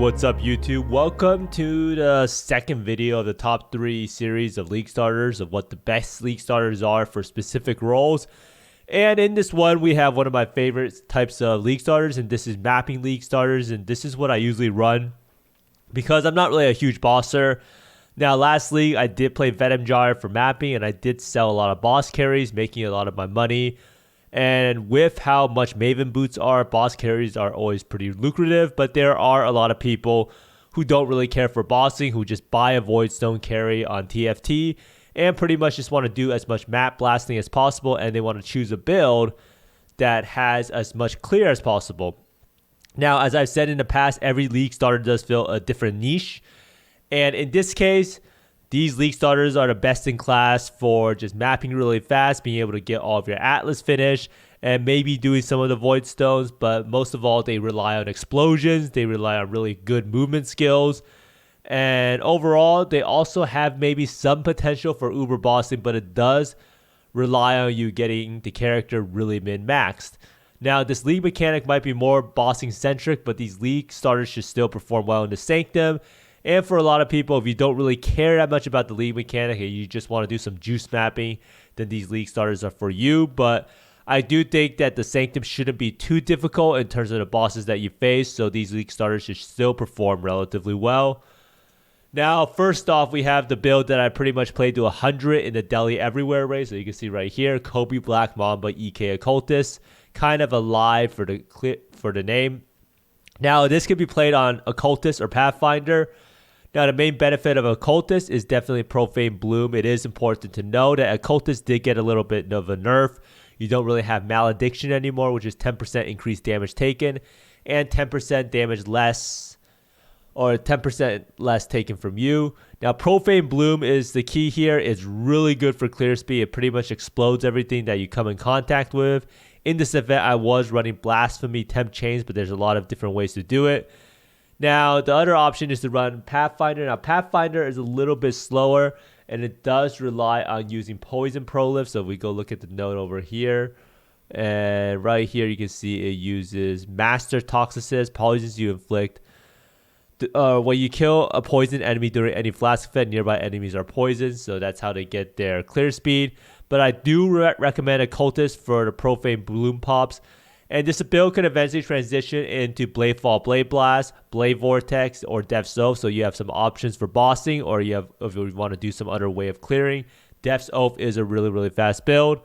what's up YouTube? Welcome to the second video of the top 3 series of league starters of what the best league starters are for specific roles. And in this one, we have one of my favorite types of league starters, and this is mapping league starters, and this is what I usually run because I'm not really a huge bosser. Now, last league, I did play Venom Jar for mapping, and I did sell a lot of boss carries, making a lot of my money. And with how much Maven boots are, boss carries are always pretty lucrative, but there are a lot of people who don't really care for bossing, who just buy a Voidstone carry on TFT and pretty much just want to do as much map blasting as possible, and they want to choose a build that has as much clear as possible. Now, as I've said in the past, every league starter does fill a different niche, and in this case, these league starters are the best in class for just mapping really fast, being able to get all of your Atlas finished, and maybe doing some of the Void Stones, but most of all, they rely on explosions, they rely on really good movement skills, and overall, they also have maybe some potential for uber bossing, but it does rely on you getting the character really min-maxed. Now, this league mechanic might be more bossing-centric, but these league starters should still perform well in the Sanctum. And for a lot of people, if you don't really care that much about the league mechanic and you just want to do some juice mapping, then these league starters are for you. But I do think that the Sanctum shouldn't be too difficult in terms of the bosses that you face, so these league starters should still perform relatively well. Now, first off, we have the build that I pretty much played to 100 in the Delhi Everywhere race. So you can see right here, Kobe Black Mamba EK Occultist, kind of alive for the name. Now, this can be played on Occultist or Pathfinder. Now, the main benefit of Occultist is definitely Profane Bloom. It is important to know that Occultist did get a little bit of a nerf. You don't really have Malediction anymore, which is 10% increased damage taken and 10% damage less, or 10% less taken from you. Now, Profane Bloom is the key here. It's really good for clear speed. It pretty much explodes everything that you come in contact with. In this event, I was running Blasphemy Temp Chains, but there's a lot of different ways to do it. Now, the other option is to run Pathfinder. Now, Pathfinder is a little bit slower, and it does rely on using Poison Prolif. So if we go look at the note over here, and right here you can see it uses Master Toxicist, poisons you inflict. When you kill a poison enemy during any flask effect, nearby enemies are poisoned, so that's how they get their clear speed. But I do recommend Occultist for the Profane Bloom pops. And this build can eventually transition into Bladefall, Blade Blast, Blade Vortex, or Death's Oath. So you have some options for bossing, or you have, if you want to do some other way of clearing. Death's Oath is a really, really fast build.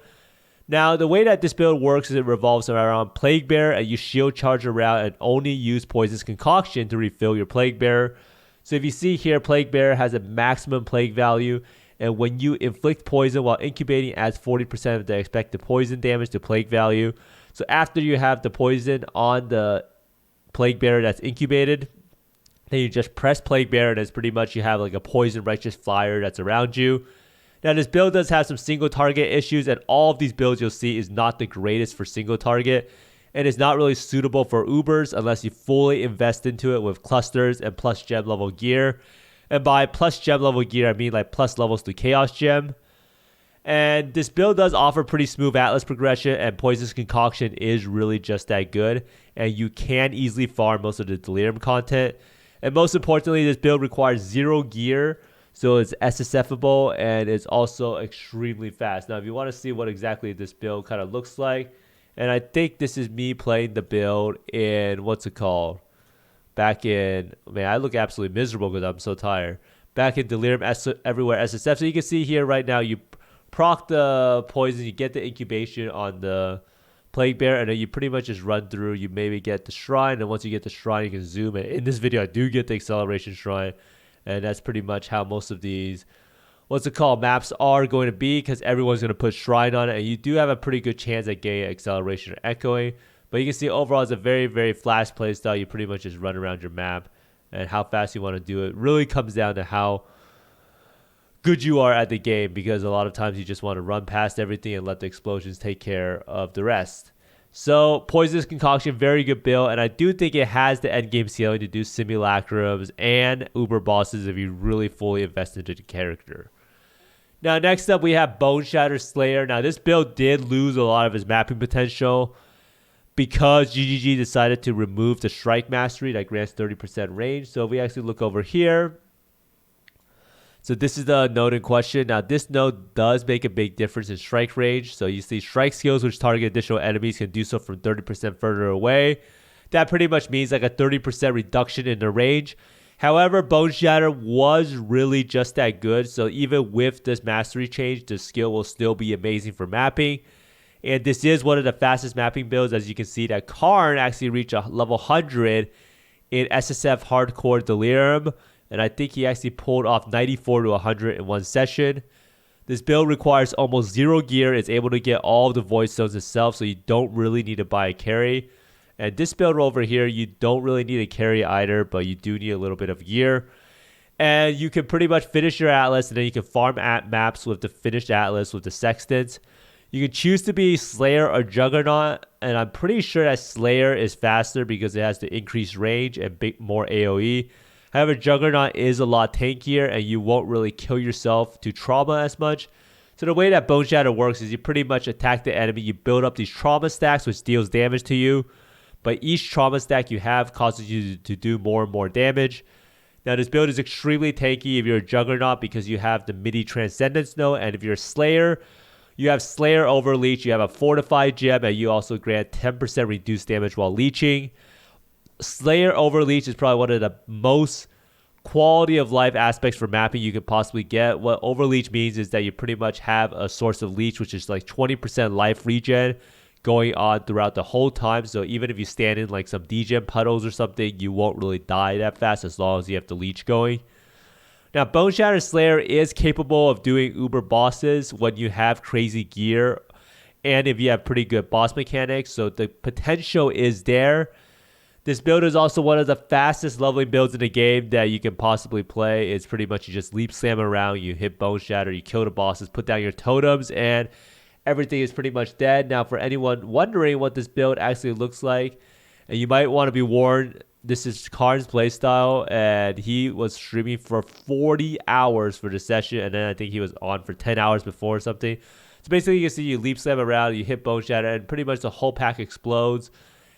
Now, the way that this build works is it revolves around Plague Bearer, and you shield charge around and only use Poison's Concoction to refill your Plague Bearer. So if you see here, Plague Bearer has a maximum plague value, and when you inflict poison while incubating, adds 40% of the expected poison damage to plague value. So after you have the poison on the Plague Bearer that's incubated, then you just press Plague Bearer, and it's pretty much you have like a Poison Righteous Flyer that's around you. Now, this build does have some single target issues, and all of these builds you'll see is not the greatest for single target, and it's not really suitable for Ubers unless you fully invest into it with clusters and plus gem level gear. And by plus gem level gear, I mean like plus levels to Chaos Gem. And this build does offer pretty smooth Atlas progression, and Poison's Concoction is really just that good. And you can easily farm most of the Delirium content. And most importantly, this build requires 0 gear, so it's SSFable, and it's also extremely fast. Now, if you want to see what exactly this build kind of looks like, and I think this is me playing the build in, what's it called? Back in, man, I look absolutely miserable because I'm so tired. Back in Delirium Everywhere SSF. So you can see here right now, you proc the poison, you get the incubation on the Plague Bearer, and then you pretty much just run through. You maybe get the shrine, and once you get the shrine, you can zoom. And in this video, I do get the acceleration shrine, and that's pretty much how most of these, what's it called, maps are going to be, because everyone's going to put shrine on it, and you do have a pretty good chance at getting acceleration or echoing. But you can see overall, it's a very, very flash play style. You pretty much just run around your map, and how fast you want to do it really comes down to how good you are at the game, because a lot of times you just want to run past everything and let the explosions take care of the rest. So Poison's Concoction, very good build, and I do think it has the end game ceiling to do simulacrums and uber bosses if you really fully invest into the character. Now, next up we have Boneshatter Slayer. Now, this build did lose a lot of its mapping potential, because GGG decided to remove the strike mastery that grants 30% range. So if we actually look over here, so this is the node in question. Now this node does make a big difference in strike range. So you see strike skills which target additional enemies can do so from 30% further away. That pretty much means like a 30% reduction in the range. However, Boneshatter was really just that good. So even with this mastery change, the skill will still be amazing for mapping. And this is one of the fastest mapping builds. As you can see, that Karn actually reached a level 100 in SSF Hardcore Delirium. And I think he actually pulled off 94 to 100 in one session. This build requires almost zero gear. It's able to get all of the void stones itself, so you don't really need to buy a carry. And this build over here, you don't really need a carry either, but you do need a little bit of gear. And you can pretty much finish your Atlas, and then you can farm at maps with the finished Atlas with the Sextants. You can choose to be Slayer or Juggernaut, and I'm pretty sure that Slayer is faster because it has the increased range and more AoE. However, Juggernaut is a lot tankier, and you won't really kill yourself to trauma as much. So the way that Boneshatter works is you pretty much attack the enemy, you build up these trauma stacks which deals damage to you. But each trauma stack you have causes you to do more and more damage. Now this build is extremely tanky if you're a Juggernaut because you have the MIDI Transcendence node, and if you're a Slayer, you have Slayer Overleech, you have a Fortified Gem, and you also grant 10% reduced damage while leeching. Slayer Overleech is probably one of the most quality of life aspects for mapping you could possibly get. What Overleech means is that you pretty much have a source of leech, which is like 20% life regen going on throughout the whole time. So even if you stand in like some degen puddles or something, you won't really die that fast as long as you have the leech going. Now, Boneshatter Slayer is capable of doing uber bosses when you have crazy gear and if you have pretty good boss mechanics. So the potential is there. This build is also one of the fastest leveling builds in the game that you can possibly play. It's pretty much you just leap slam around, you hit Boneshatter, you kill the bosses, put down your totems, and everything is pretty much dead. Now, for anyone wondering what this build actually looks like, and you might want to be warned, this is Karn's playstyle, and he was streaming for 40 hours for the session, and then I think he was on for 10 hours before or something. So basically, you can see you leap slam around, you hit Boneshatter, and pretty much the whole pack explodes.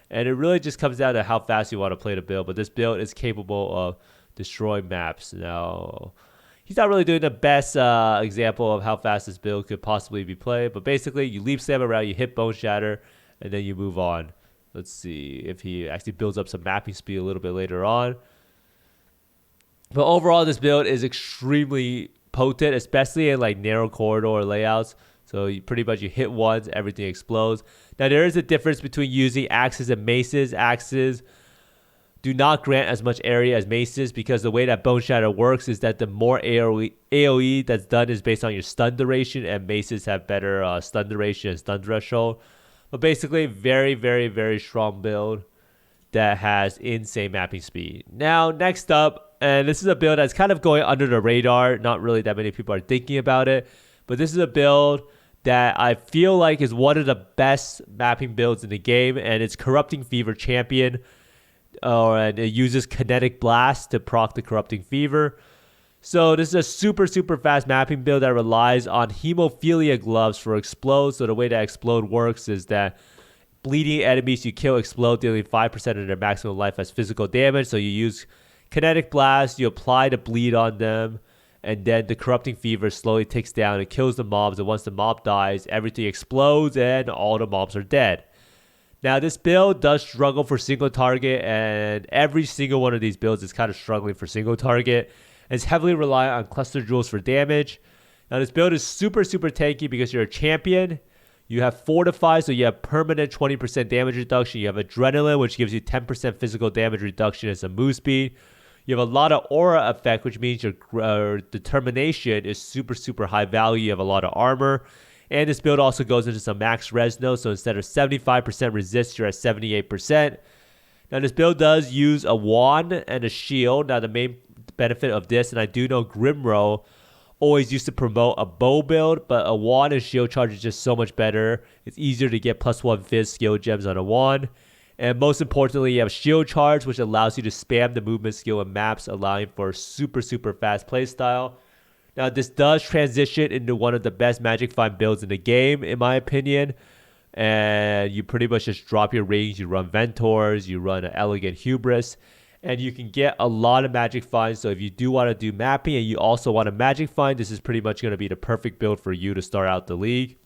And it really just comes down to how fast you want to play the build. But this build is capable of destroying maps. Now, he's not really doing the best example of how fast this build could possibly be played. But basically, you leap slam around, you hit Boneshatter, and then you move on. Let's see if he actually builds up some mapping speed a little bit later on. But overall, this build is extremely potent, especially in like narrow corridor layouts. So you pretty much you hit once, everything explodes. Now there is a difference between using axes and maces. Axes do not grant as much area as maces because the way that Boneshatter works is that the more AoE that's done is based on your stun duration, and maces have better stun duration and stun threshold. But basically, very, very, very strong build that has insane mapping speed. Now, next up, and this is a build that's kind of going under the radar. Not really that many people are thinking about it. But this is a build that I feel like is one of the best mapping builds in the game, and it's Corrupting Fever Champion. And it uses Kinetic Blast to proc the Corrupting Fever. So this is a super, super fast mapping build that relies on Hemophilia Gloves for Explode. So the way that Explode works is that bleeding enemies you kill explode, dealing 5% of their maximum life as physical damage. So you use Kinetic Blast, you apply the bleed on them, and then the Corrupting Fever slowly ticks down and kills the mobs. And once the mob dies, everything explodes and all the mobs are dead. Now, this build does struggle for single target, and every single one of these builds is kind of struggling for single target. It's heavily reliant on cluster jewels for damage. Now, this build is super, super tanky because you're a champion. You have Fortify, so you have permanent 20% damage reduction. You have Adrenaline, which gives you 10% physical damage reduction as a move speed. You have a lot of aura effect, which means your determination is super, super high value. You have a lot of armor. And this build also goes into some max res nodes. So instead of 75% resist, you're at 78%. Now, this build does use a wand and a shield. Now, the main benefit of this, and I do know Grimro always used to promote a bow build, but a wand and shield charge is just so much better. It's easier to get +1 Fizz skill gems on a wand. And most importantly, you have shield charge, which allows you to spam the movement skill in maps, allowing for a super, super fast playstyle. Now, this does transition into one of the best Magic Find builds in the game, in my opinion. and you pretty much just drop your rings. You run Ventors, you run an Elegant Hubris, and you can get a lot of magic finds. So if you do want to do mapping and you also want a magic find, this is pretty much going to be the perfect build for you to start out the league.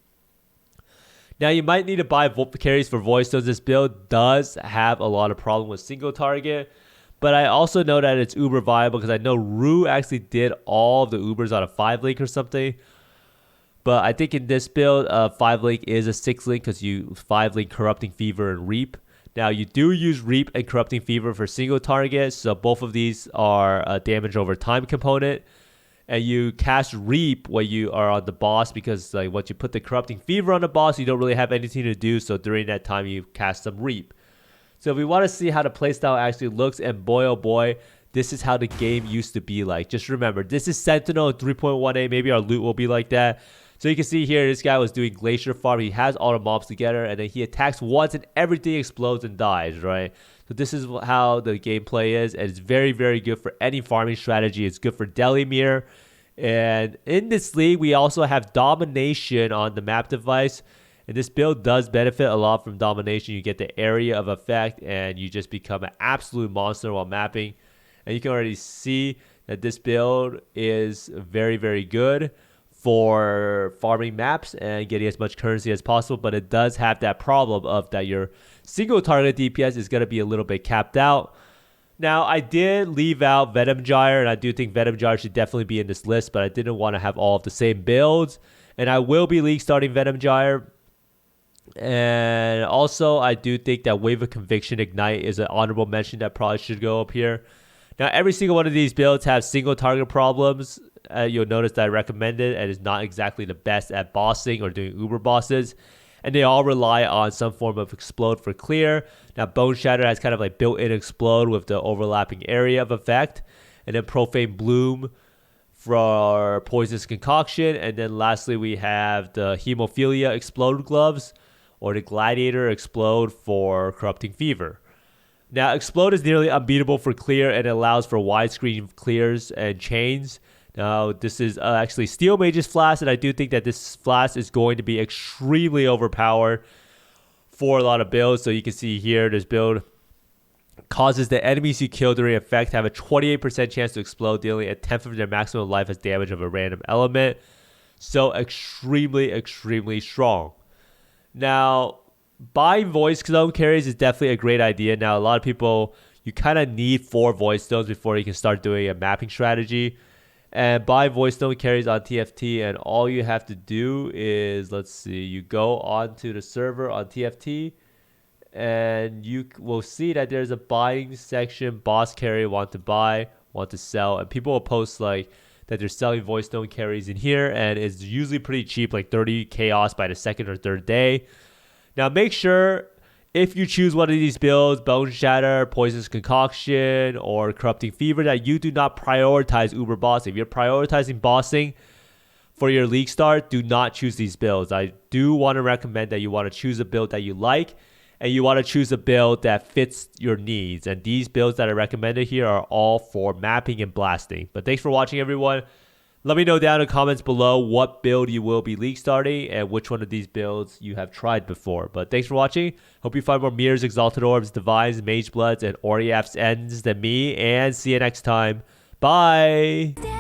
Now you might need to buy carries for Void Stones. This build does have a lot of problem with single target, but I also know that it's uber viable because I know Rue actually did all of the ubers on a 5-link or something. But I think in this build, 5-link is a 6-link because you 5-link Corrupting Fever and Reap. Now, you do use Reap and Corrupting Fever for single targets, so both of these are a damage over time component. And you cast Reap when you are on the boss because like once you put the Corrupting Fever on the boss, you don't really have anything to do, so during that time, you cast some Reap. So if we want to see how the playstyle actually looks, and boy oh boy, this is how the game used to be like. Just remember, this is Sentinel 3.18, maybe our loot will be like that. So you can see here, this guy was doing Glacier Farm. He has all the mobs together, and then he attacks once, and everything explodes and dies, right? So this is how the gameplay is, and it's very, very good for any farming strategy. It's good for Delimir. And in this league, we also have Domination on the map device. And this build does benefit a lot from Domination. You get the area of effect, and you just become an absolute monster while mapping. And you can already see that this build is very, very good for farming maps and getting as much currency as possible, but it does have that problem of that your single target DPS is going to be a little bit capped out. Now, I did leave out Venom Gyre, and I do think Venom Gyre should definitely be in this list, but I didn't want to have all of the same builds, and I will be league starting Venom Gyre. And also, I do think that Wave of Conviction Ignite is an honorable mention that probably should go up here. Now, every single one of these builds have single target problems. You'll notice that I recommend it and is not exactly the best at bossing or doing uber bosses. And they all rely on some form of explode for clear. Now, Boneshatter has kind of like built-in explode with the overlapping area of effect. And then Profane Bloom for Poisonous Concoction. And then lastly, we have the Hemophilia Explode Gloves or the Gladiator Explode for Corrupting Fever. Now, Explode is nearly unbeatable for clear and allows for widescreen clears and chains. Now, this is actually Steel Mage's Flask, and I do think that this Flask is going to be extremely overpowered for a lot of builds. So you can see here, this build causes the enemies you kill during effect have a 28% chance to explode, dealing a 10th of their maximum life as damage of a random element. So extremely, extremely strong. Now, buying Void Stone carries is definitely a great idea. Now, a lot of people, you kind of need 4 Void Stones before you can start doing a mapping strategy. And buy Void Stone carries on TFT, and all you have to do is, let's see, you go onto the server on TFT, and you will see that there's a buying section, boss carry, want to buy, want to sell, and people will post like that they're selling Void Stone carries in here, and it's usually pretty cheap, like 30 chaos by the 2nd or 3rd day. Now make sure, if you choose one of these builds, Boneshatter, Poisonous Concoction, or Corrupting Fever, that you do not prioritize uber bossing. If you're prioritizing bossing for your league start, do not choose these builds. I do want to recommend that you want to choose a build that you like, and you want to choose a build that fits your needs. And these builds that I recommended here are all for mapping and blasting. But thanks for watching, everyone. Let me know down in the comments below what build you will be league starting and which one of these builds you have tried before. But thanks for watching. Hope you find more Mirrors, Exalted Orbs, Divines, Mage Bloods, and Oriaph's Ends than me. And see you next time. Bye!